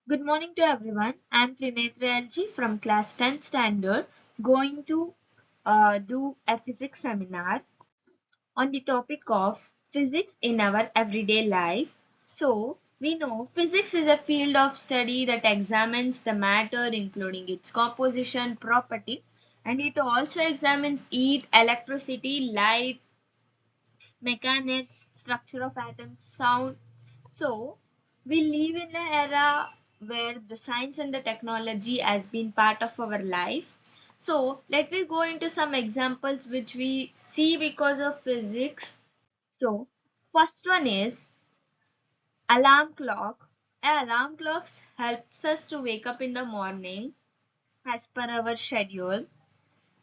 Good morning to everyone. I'm thrinethra from class 10 standard going to do a physics seminar on the topic of physics in our everyday life. So, we know physics is a field of study that examines the matter including its composition, property, and it also examines heat, electricity, light, mechanics, structure of atoms, sound. So, we live in an era where the science and the technology has been part of our life. So, let me go into some examples which we see because of physics. So, first one is alarm clock. An alarm clock helps us to wake up in the morning as per our schedule,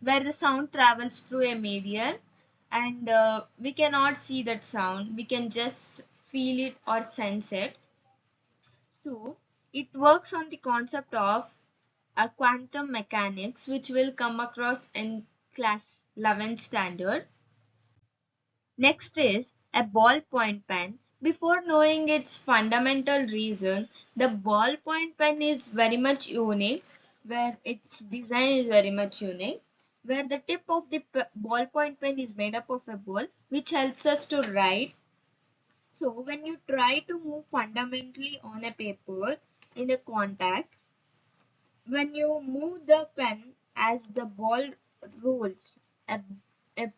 where the sound travels through a medium and we cannot see that sound, we can just feel it or sense it. So it works on the concept of a quantum mechanics, which will come across in class 11 standard. Next is a ballpoint pen. Before knowing its fundamental reason, the ballpoint pen is very much unique, where its design is very much unique, where the tip of the ballpoint pen is made up of a ball, which helps us to write. So when you try to move fundamentally on a paper in a contact, when you move the pen as the ball rolls, a, a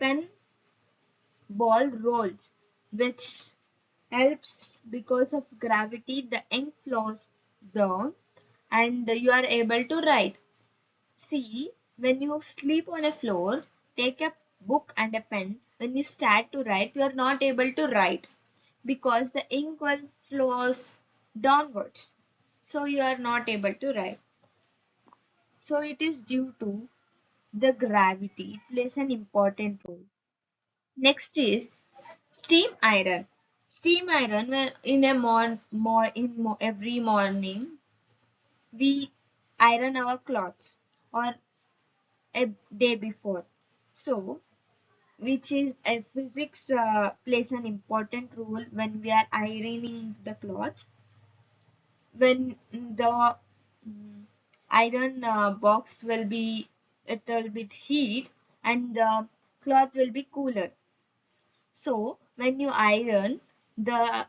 pen ball rolls, which helps because of gravity, the ink flows down and you are able to write. See, when you sleep on a floor, take a book and a pen. When you start to write, you are not able to write because the ink will flows downwards. So you are not able to write. So it is due to the gravity. It plays an important role. Next is steam iron. Steam iron, well, in a every morning we iron our clothes or a day before. So, which is a physics plays an important role when we are ironing the clothes. When the iron box will be a little bit heat and the cloth will be cooler. So when you iron, the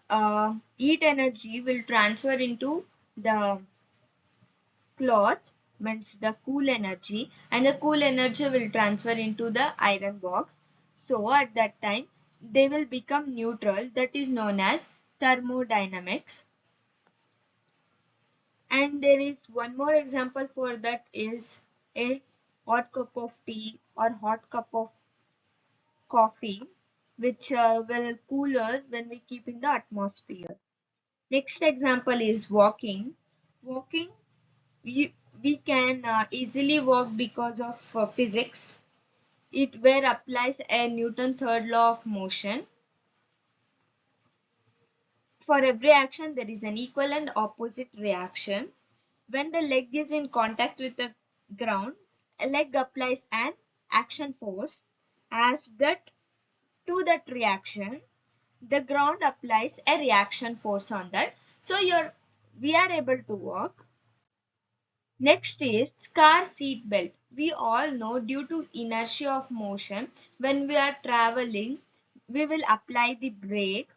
heat energy will transfer into the cloth, means the cool energy, and the cool energy will transfer into the iron box. So at that time, they will become neutral. That is known as thermodynamics. And there is one more example for that is a hot cup of tea or hot cup of coffee, which will cooler when we keep in the atmosphere. Next example is walking. Walking, we can easily walk because of physics. It where applies a Newton third law of motion. For every action, there is an equal and opposite reaction. When the leg is in contact with the ground, a leg applies an action force as that to that reaction the ground applies a reaction force on that. So we are able to walk. Next is car seat belt. We all know due to inertia of motion, when we are traveling, we will apply the brake.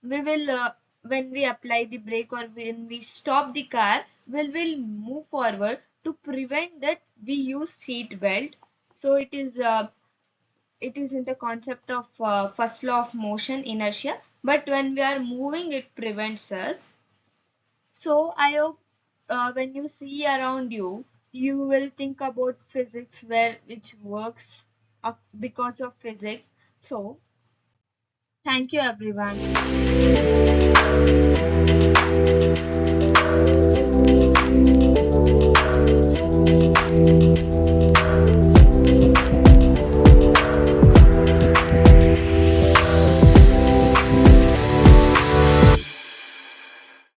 We will when we apply the brake or when we stop the car, we will move forward to prevent that we use seat belt. So it is in the concept of first law of motion inertia, but when we are moving it prevents us. So I hope when you see around you, you will think about physics where which works because of physics. So thank you everyone.